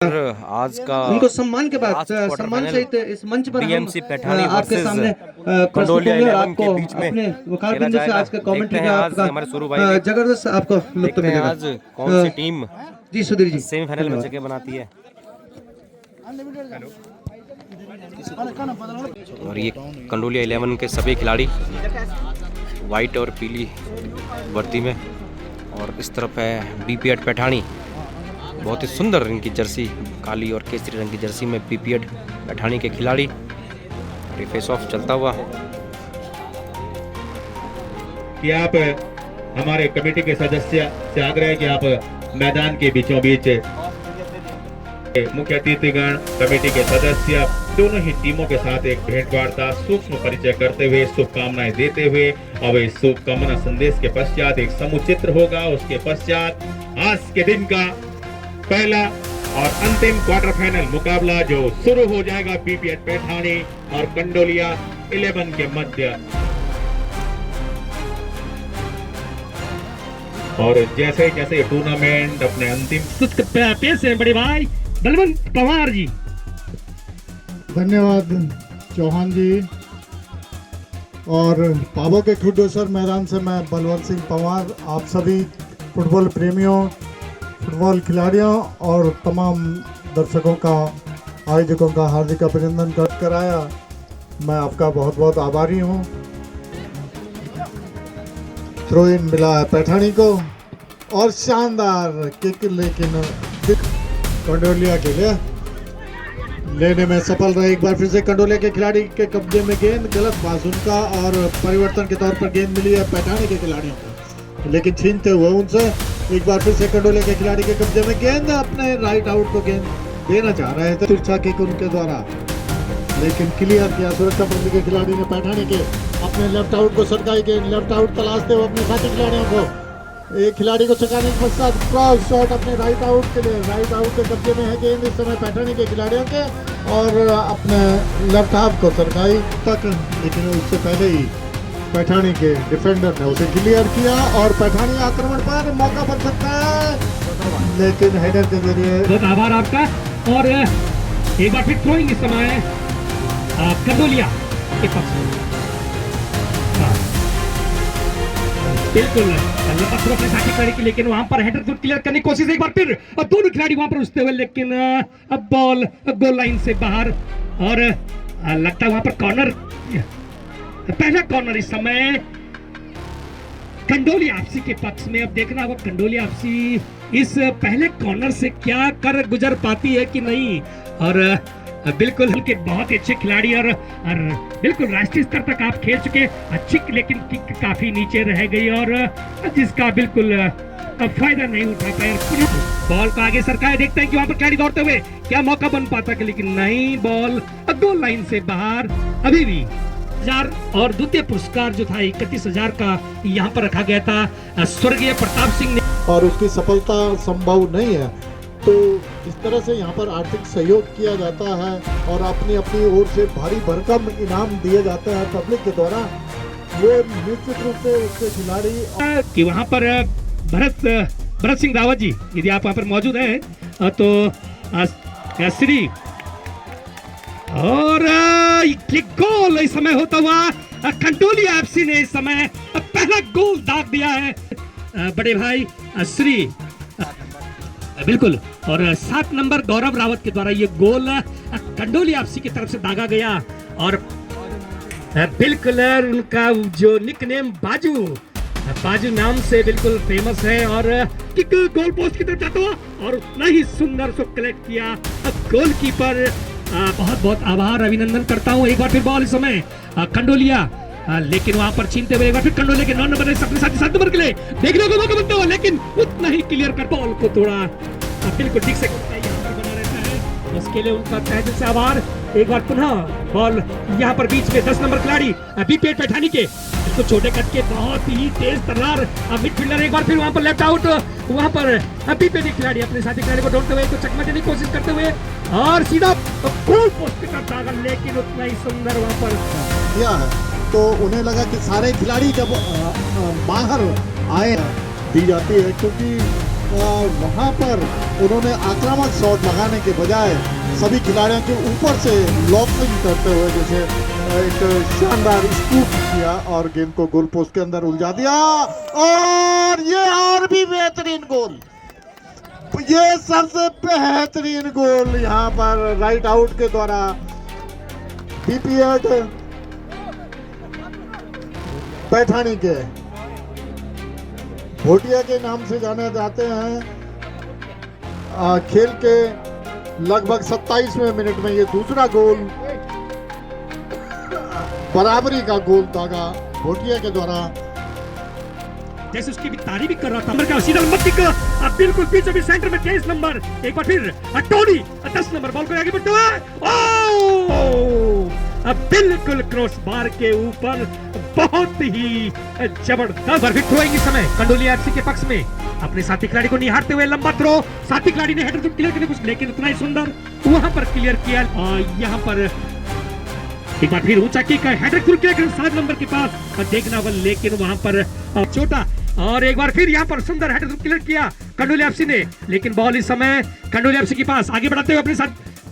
आज का उनको सम्मान के बाद लास्ट क्वार्टर सम्मान फाइनल सहित इस मंच पर हम बीएमसी पैठानी आपके वर्सेस सामने प्रस्तुत कंडोलिया होंगे और 11 आपको के बीच में अपने वकार खेला बिंदु से जाएगा। आज का देखते कमेंट्री हैं का आज आपका हमारे सुरू भाई भी जबरदस्त आपको लुत्फ देखते हैं मिलेगा। आज कौन सी टीम जी सुधीर जी सेमीफाइनल में धन्यवाद। जगह बनाती है। और ये कंडोलिया 11 के सभी खिलाड़ी वाइट और पीली वर्दी में, और इस तरफ है बीपीएड पैठानी। बहुत ही सुंदर इनकी जर्सी, काली और केसरी रंग की जर्सी में बीपीएड पैठानी के खिलाड़ी। और ये फेस ऑफ चलता हुआ कि आप हमारे कमेटी के सदस्य से आग्रह है कि आप मैदान के बीचों बीच मुख्य अतिथिगण, कमेटी के सदस्य दोनों ही टीमों के साथ एक भेंट वार्ता, सूक्ष्म परिचय करते हुए, शुभकामनाएं देते हुए, अब इस शुभकामना संदेश के पश्चात एक समुचित्र होगा। उसके पश्चात आज के दिन का पहला और अंतिम क्वार्टर फाइनल मुकाबला जो शुरू हो जाएगा बीपीएड पैठानी और कंडोलिया 11 के मध्य। और जैसे जैसे टूर्नामेंट अपने अंतिम पेश है बड़े भाई बलवंत पवार जी। धन्यवाद चौहान जी। और पाबो के खुडोसर मैदान से मैं बलवंत सिंह पंवार आप सभी फुटबॉल प्रेमियों, फुटबॉल खिलाड़ियों और तमाम दर्शकों का, आयोजकों का हार्दिक अभिनंदन कराया। मैं आपका बहुत बहुत आभारी हूँ। थ्रो इन मिला है पैठानी को और शानदार किक, लेकिन कंडोलिया के लिए लेने में सफल रहे। एक बार फिर से कंडोलिया के खिलाड़ी के कब्जे में गेंद, गलत पास उनका, और परिवर्तन के तौर पर गेंद मिली है पैठानी के खिलाड़ियों को, लेकिन छीनते हुए उनसे। एक बार फिर से कंडोलिया के खिलाड़ी के कब्जे में गेंद, अपने राइट आउट को गेंद देना चाह रहे थे तिरछा किक उनके द्वारा, लेकिन क्लियर किया सुरक्षा प्रबंधन के खिलाड़ी ने पैठानी के। अपने लेफ्ट आउट को सरकाई के लेफ्ट आउट तलाशते हुए अपने साथी खिलाड़ियों को, एक खिलाड़ी को छकाने के पश्चात क्रॉस शॉट अपने राइट आउट के लिए। राइट आउट के कब्जे में है गेंद इस समय पैठानी के खिलाड़ियों के, और अपने लेफ्ट हाफ को सरकाई तक, लेकिन उससे पहले ही पैठानी के डिफेंडर ने उसे क्लियर किया और पैठानी आक्रमण पर मौका बन सकता है, लेकिन हेडर के जरिए। बहुत आभार आपका। और एक बार फिर थ्रोइंग इस समय कंडोलिया के पक्ष में। बिल्कुल पत्थरों अपने साथी खिलाड़ी की, लेकिन वहां पर हेडर क्लियर करने की कोशिश एक बार फिर, और दोनों खिलाड़ी वहां पर उछते हुए, लेकिन अब बॉल गोल लाइन से बाहर। और लगता है वहां पर कॉर्नर, पहला कॉर्नर इस समय कंडोलिया आपसी के पक्ष में। अब देखना होगा कंडोलिया आपसी इस पहले कॉर्नर से क्या कर गुजर पाती है कि नहीं। और बिल्कुल के बहुत अच्छे खिलाड़ी, और बिल्कुल राष्ट्रीय स्तर तक आप खेल चुके, अच्छी, लेकिन किक काफी नीचे रह गई और जिसका बिल्कुल फायदा नहीं उठा पाए। बॉल को आगे सरकाया, देखते हैं कि वहां पर खिलाड़ी दौड़ते हुए क्या मौका बन पाता है, लेकिन नहीं, बॉल गोल लाइन से बाहर। अभी भी 1000 और द्वितीय पुरस्कार जो था 31,000 का यहाँ पर रखा गया था स्वर्गीय प्रताप सिंह ने, और उसकी सफलता संभव नहीं है। तो इस तरह से यहाँ पर आर्थिक सहयोग किया जाता है और अपनी अपनी ओर से भारी भरकम इनाम दिए जाते हैं पब्लिक के द्वारा। वो निश्चित रूप से उसके खिलाड़ी कि वहाँ पर भरत सिंह रावत जी, यदि आप वहाँ पर मौजूद हैं तो श्री, और गोल इस समय होता हुआ कंडोलिया एफसी ने इस समय पहला गोल दाग दिया है बड़े भाई श्री, बिल्कुल। और 7 नंबर गौरव रावत के द्वारा ये गोल कंडोलिया एफसी की तरफ से दागा गया। और बिल्कुल उनका जो निकनेम बाजू नाम से बिल्कुल फेमस है, और किक गोल पोस्ट की तरफ जाता हुआ और उतना ही सुंदर सो कलेक्ट किया गोलकीपर। बहुत बहुत आभार, अभिनंदन करता हूँ। एक बार फिर बॉल इस समय कंडोलिया, लेकिन वहां पर छीनते हुए एक बार फिर कंडोलिया के 9 नंबर अपने साथी 7 नंबर के लिए देखने को मौका मिलता हुआ, लेकिन उतना ही क्लियर कर बॉल को थोड़ा बिल्कुल ठीक से यहाँ पर बना रहता है, उसके लिए उनका तहे दिल से आभार। एक बार पुनः बॉल यहाँ पर बीच में 10 नंबर खिलाड़ी बीपीएड पैठानी के, तो छोटे कट के बहुत ही तेज तर्रार मिडफील्डर। एक बार फिर वहां पर लेफ्ट आउट, वहां पर बीपीएड खिलाड़ी अपने साथी खिलाड़ी को ढूंढते हुए तो चकमा देने की कोशिश करते हुए और सीधा गोल पोस्ट की तरफ दागा, लेकिन उतना ही सुंदर वहां पर किया है। तो उन्हें लगा कि सारे खिलाड़ी जब बाहर आए दी जाती है, क्योंकि वहाँ पर उन्होंने आक्रामक शॉट लगाने के बजाय सभी खिलाड़ियों के ऊपर से लॉकिंग करते हुए जैसे एक शानदार स्कूप किया और गेंद को गोल पोस्ट के अंदर उलझा दिया। और ये और भी बेहतरीन गोल, ये सबसे बेहतरीन गोल यहाँ पर राइट आउट के द्वारा बीपीएड पैठानी के भोटिया के नाम से जाने जाते हैं। खेल के लगभग 27वें मिनट में ये दूसरा गोल, बराबरी का गोल दागा भोटिया के द्वारा। जैसे उसकी भी तारीफ भी कर रहा था नंबर का सीधा नंबर किक, अब बिल्कुल बीच में सेंटर में 23 नंबर, एक बार फिर टोनी 10 नंबर बॉल को आगे बढ़ता है, अब बिल्कुल क्रॉस बार के ऊपर, बहुत ही जबरदस्त फिर थ्रोइंग इस समय कंडोलिया एफसी के पक्ष में अपने साथी खिलाड़ी को निहारते हुए लंबा थ्रो, साथी खिलाड़ी ने हेडर क्लियर करने कुछ लेकिन उतना ही सुंदर वहां पर क्लियर किया। यहाँ पर एक बार फिर ऊंचा किक हेडर क्लियर कर 7 नंबर के पास देखना बल, लेकिन वहां पर छोटा, और एक बार फिर यहाँ पर सुंदर हेडर क्लियर किया कंडोलिया एफसी ने, लेकिन बॉल इस समय कंडोलिया एफसी के पास आगे बढ़ाते हुए अपने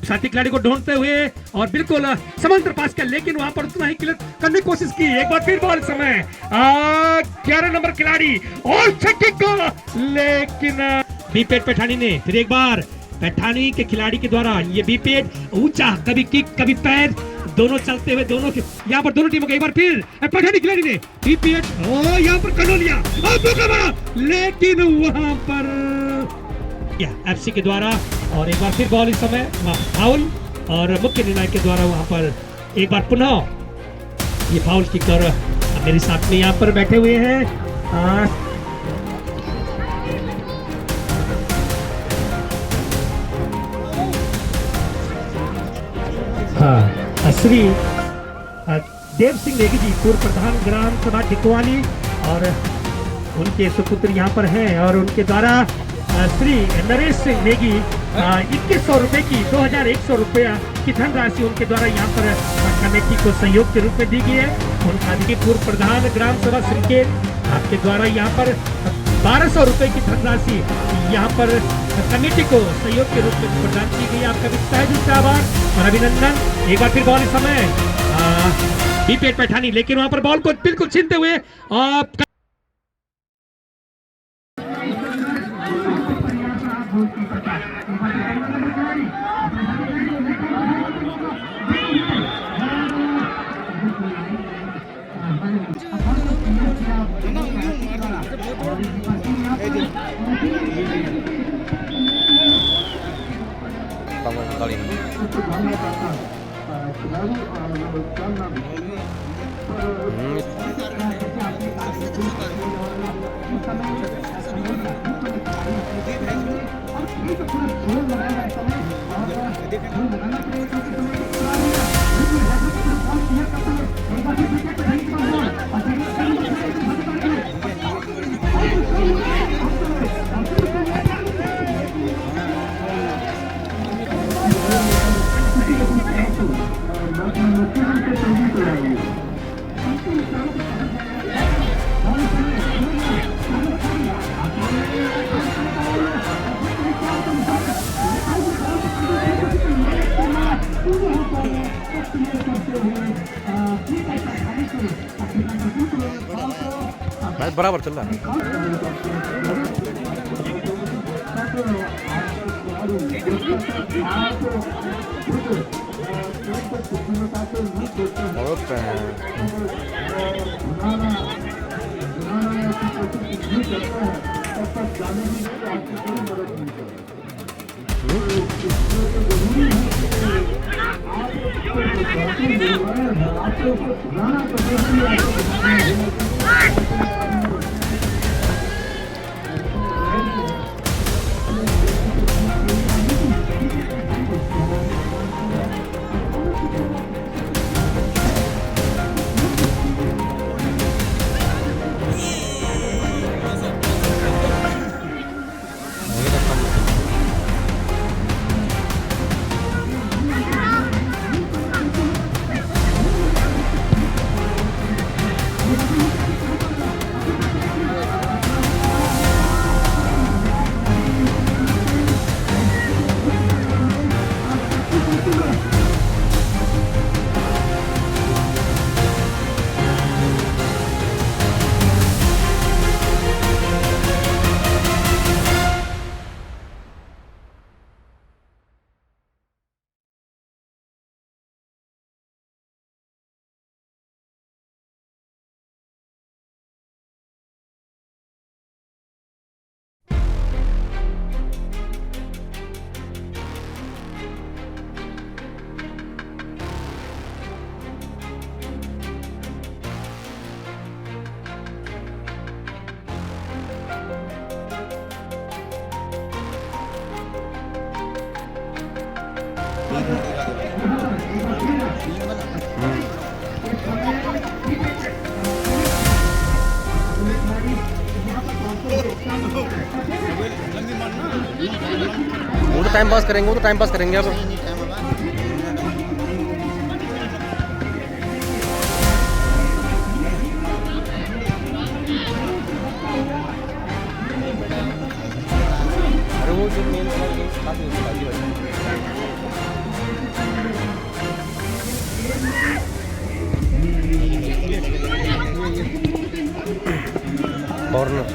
साथी खिलाड़ी को ढूंढते हुए और बिल्कुल समांतर पास किया, लेकिन वहां पर उतना ही क्लियर करने की कोशिश की। एक बार फिर बॉल समय 11 नंबर खिलाड़ी और छक्के को, लेकिन बीपेड पैठानी ने फिर एक बार पैठानी के खिलाड़ी के द्वारा ये बीपेड ऊंचा, कभी किक कभी पैर, दोनों चलते हुए दोनों के यहाँ पर दोनों टीमों को एक बार फिर पैठानी खिलाड़ी ने बीपेड यहाँ पर कंडोलिया, लेकिन वहां पर एफसी के द्वारा, और एक बार फिर बॉल इस समय फाउल और मुख्य निर्णायक के द्वारा वहां पर एक बार पुनः ये फाउल किक कर मेरे साथ में यहाँ पर बैठे हुए हैं श्री देव सिंह नेगी जी, पूर्व प्रधान ग्राम सभा टिकवाली, और उनके सुपुत्र यहाँ पर हैं, और उनके द्वारा श्री नरेश सिंह नेगी 2100 रुपए की 2100 रुपया की धनराशि उनके द्वारा यहाँ पर कमेटी को सहयोग के रूप में दी गई है। उनका पूर्व प्रधान ग्राम सभा संकेत आपके द्वारा यहाँ पर 1200 रुपए की धनराशि यहाँ पर कमेटी को सहयोग के रूप में प्रदान की गई। आपका भी तहे दिल से आभार और अभिनंदन। एक बार फिर बॉल इस समय बीपेड पैठानी, लेकिन वहां पर बॉल को बिल्कुल छीनते हुए मैच बराबर चल रहा है। वो तो टाइम पास करेंगे, वो तो टाइम पास करेंगे अब। अरे वो जो मेन कॉर्नर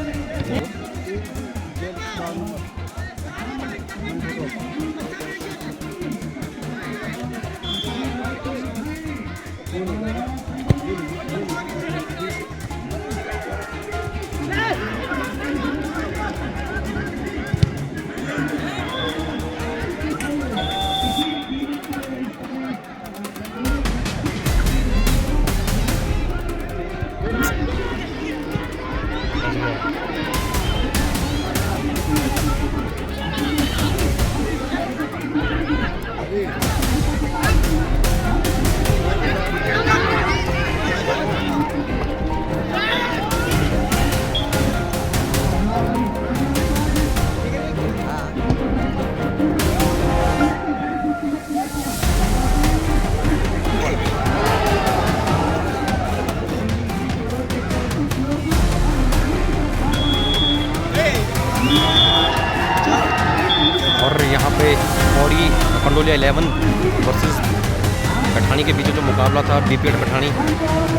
और यहाँ पे पौड़ी कंडोलिया 11 वर्सेस पैठानी के बीच जो मुकाबला था, बीपीएड पैठानी,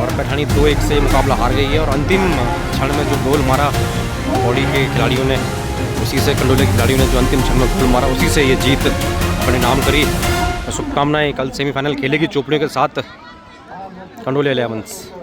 और पैठानी 2-1 से मुकाबला हार गई है। और अंतिम क्षण में जो गोल मारा पौड़ी के खिलाड़ियों ने, उसी से कंडोलिया के खिलाड़ियों ने जो अंतिम क्षण में गोल मारा, उसी से ये जीत अपने नाम करी। शुभकामनाएं, कल सेमीफाइनल खेलेगी चोपड़ियों के साथ कंडोलिया 11।